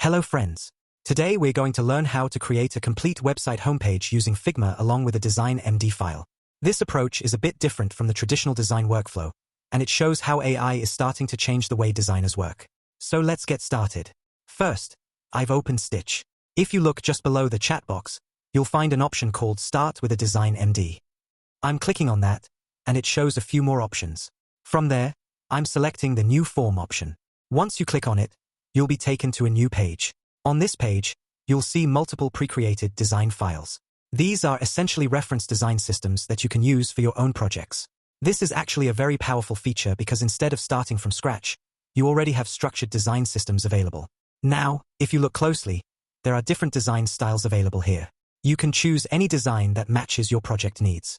Hello friends. Today we're going to learn how to create a complete website homepage using Figma along with a design MD file. This approach is a bit different from the traditional design workflow, and it shows how AI is starting to change the way designers work. So let's get started. First, I've opened Stitch. If you look just below the chat box, you'll find an option called Start with a Design MD. I'm clicking on that, and it shows a few more options. From there, I'm selecting the New Form option. Once you click on it, you'll be taken to a new page. On this page, you'll see multiple pre-created design files. These are essentially reference design systems that you can use for your own projects. This is actually a very powerful feature because instead of starting from scratch, you already have structured design systems available. Now, if you look closely, there are different design styles available here. You can choose any design that matches your project needs.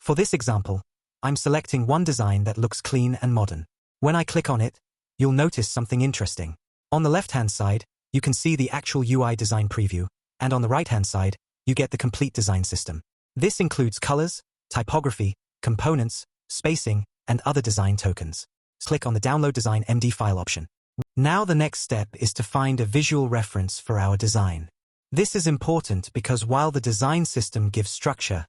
For this example, I'm selecting one design that looks clean and modern. When I click on it, you'll notice something interesting. On the left-hand side, you can see the actual UI design preview, and on the right-hand side, you get the complete design system. This includes colors, typography, components, spacing, and other design tokens. Click on the Download Design MD file option. Now the next step is to find a visual reference for our design. This is important because while the design system gives structure,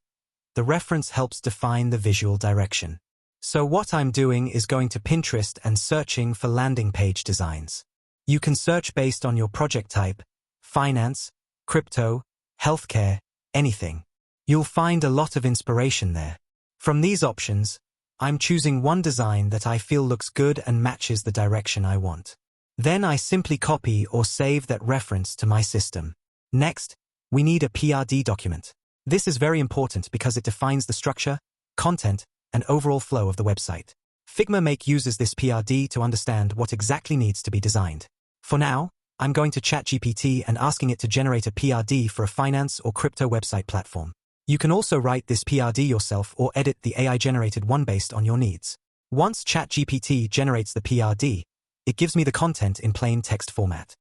the reference helps define the visual direction. So what I'm doing is going to Pinterest and searching for landing page designs. You can search based on your project type, finance, crypto, healthcare, anything. You'll find a lot of inspiration there. From these options, I'm choosing one design that I feel looks good and matches the direction I want. Then I simply copy or save that reference to my system. Next, we need a PRD document. This is very important because it defines the structure, content, and overall flow of the website. Figma Make uses this PRD to understand what exactly needs to be designed. For now, I'm going to ChatGPT and asking it to generate a PRD for a finance or crypto website platform. You can also write this PRD yourself or edit the AI-generated one based on your needs. Once ChatGPT generates the PRD, it gives me the content in plain text format.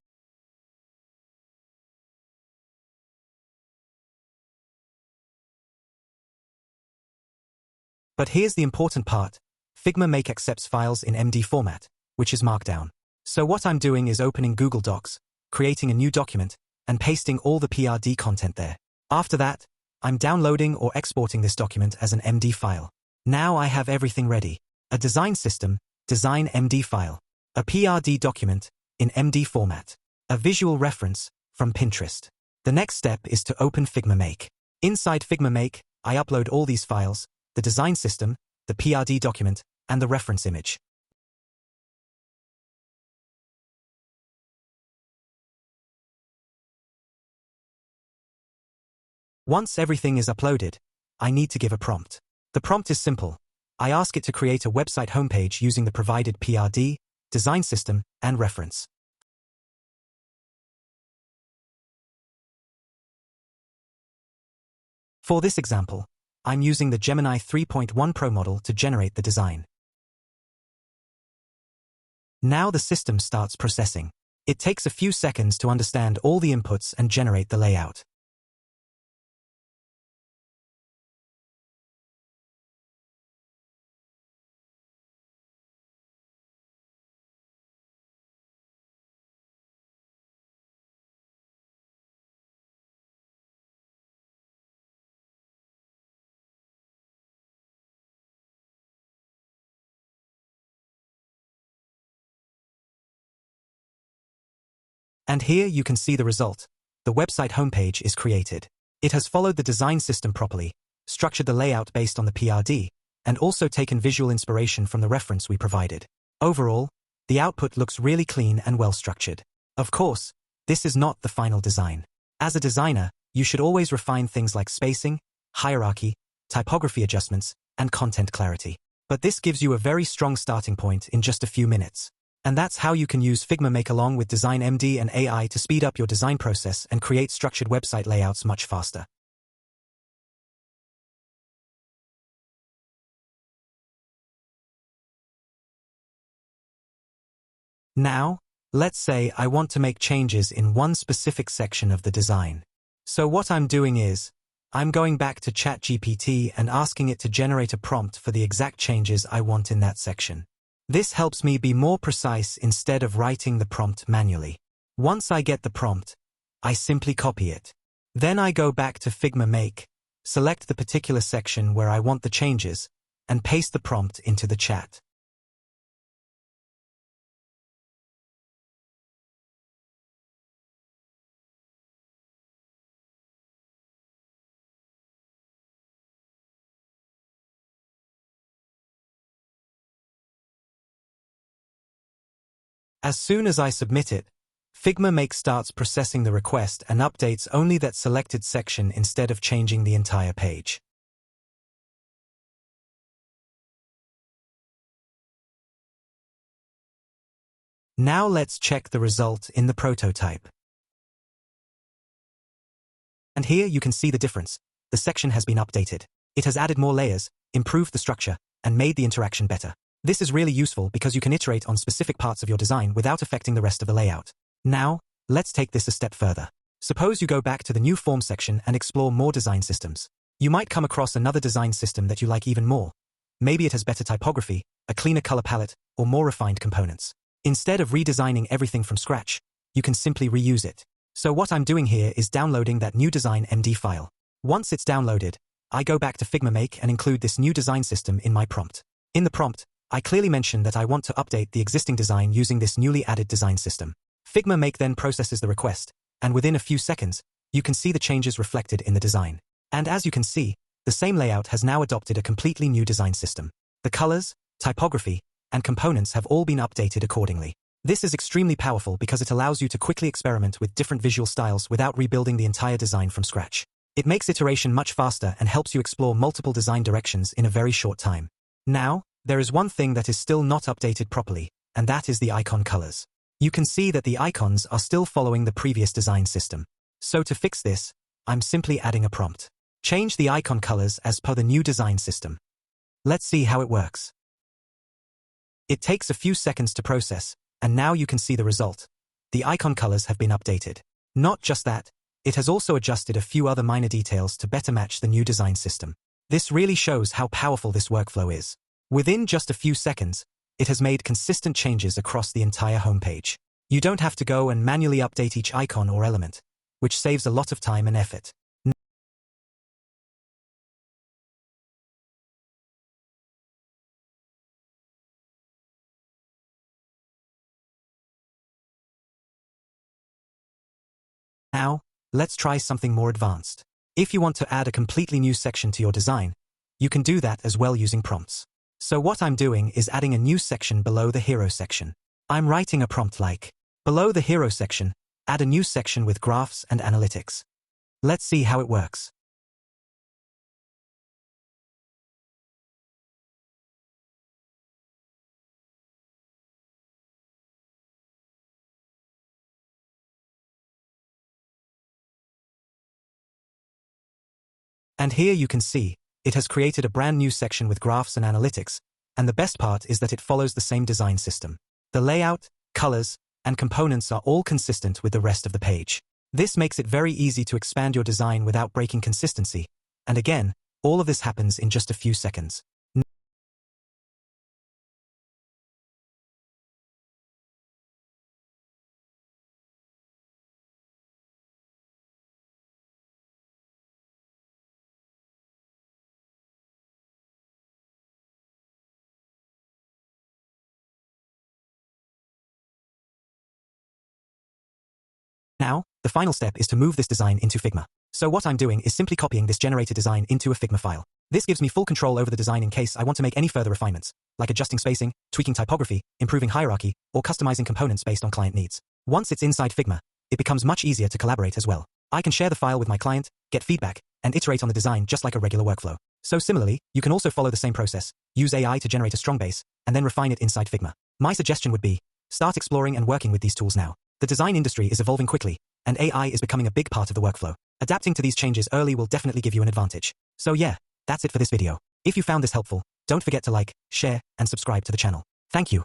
But here's the important part. Figma Make accepts files in MD format, which is Markdown. So what I'm doing is opening Google Docs, creating a new document, and pasting all the PRD content there. After that, I'm downloading or exporting this document as an MD file. Now I have everything ready. A design system, design MD file, a PRD document in MD format, a visual reference from Pinterest. The next step is to open Figma Make. Inside Figma Make, I upload all these files, the design system, the PRD document, and the reference image. Once everything is uploaded, I need to give a prompt. The prompt is simple. I ask it to create a website homepage using the provided PRD, design system, and reference. For this example, I'm using the Gemini 3.1 Pro model to generate the design. Now the system starts processing. It takes a few seconds to understand all the inputs and generate the layout. And here you can see the result. The website homepage is created. It has followed the design system properly, structured the layout based on the PRD, and also taken visual inspiration from the reference we provided. Overall, the output looks really clean and well structured. Of course, this is not the final design. As a designer, you should always refine things like spacing, hierarchy, typography adjustments, and content clarity. But this gives you a very strong starting point in just a few minutes. And that's how you can use Figma Make along with Design MD and AI to speed up your design process and create structured website layouts much faster. Now, let's say I want to make changes in one specific section of the design. So what I'm doing is, I'm going back to ChatGPT and asking it to generate a prompt for the exact changes I want in that section. This helps me be more precise instead of writing the prompt manually. Once I get the prompt, I simply copy it. Then I go back to Figma Make, select the particular section where I want the changes, and paste the prompt into the chat. As soon as I submit it, Figma Make starts processing the request and updates only that selected section instead of changing the entire page. Now let's check the result in the prototype. And here you can see the difference. The section has been updated. It has added more layers, improved the structure, and made the interaction better. This is really useful because you can iterate on specific parts of your design without affecting the rest of the layout. Now, let's take this a step further. Suppose you go back to the new form section and explore more design systems. You might come across another design system that you like even more. Maybe it has better typography, a cleaner color palette, or more refined components. Instead of redesigning everything from scratch, you can simply reuse it. So what I'm doing here is downloading that new design MD file. Once it's downloaded, I go back to Figma Make and include this new design system in my prompt. In the prompt, I clearly mention that I want to update the existing design using this newly added design system. Figma Make then processes the request, and within a few seconds, you can see the changes reflected in the design. And as you can see, the same layout has now adopted a completely new design system. The colors, typography, and components have all been updated accordingly. This is extremely powerful because it allows you to quickly experiment with different visual styles without rebuilding the entire design from scratch. It makes iteration much faster and helps you explore multiple design directions in a very short time. Now, there is one thing that is still not updated properly, and that is the icon colors. You can see that the icons are still following the previous design system. So to fix this, I'm simply adding a prompt. Change the icon colors as per the new design system. Let's see how it works. It takes a few seconds to process, and now you can see the result. The icon colors have been updated. Not just that, it has also adjusted a few other minor details to better match the new design system. This really shows how powerful this workflow is. Within just a few seconds, it has made consistent changes across the entire homepage. You don't have to go and manually update each icon or element, which saves a lot of time and effort. Now, let's try something more advanced. If you want to add a completely new section to your design, you can do that as well using prompts. So what I'm doing is adding a new section below the hero section. I'm writing a prompt like, below the hero section, add a new section with graphs and analytics. Let's see how it works. And here you can see, it has created a brand new section with graphs and analytics, and the best part is that it follows the same design system. The layout, colors, and components are all consistent with the rest of the page. This makes it very easy to expand your design without breaking consistency, and again, all of this happens in just a few seconds. Now, the final step is to move this design into Figma. So what I'm doing is simply copying this generated design into a Figma file. This gives me full control over the design in case I want to make any further refinements, like adjusting spacing, tweaking typography, improving hierarchy, or customizing components based on client needs. Once it's inside Figma, it becomes much easier to collaborate as well. I can share the file with my client, get feedback, and iterate on the design just like a regular workflow. So similarly, you can also follow the same process, use AI to generate a strong base, and then refine it inside Figma. My suggestion would be, start exploring and working with these tools now. The design industry is evolving quickly, and AI is becoming a big part of the workflow. Adapting to these changes early will definitely give you an advantage. So yeah, that's it for this video. If you found this helpful, don't forget to like, share, and subscribe to the channel. Thank you.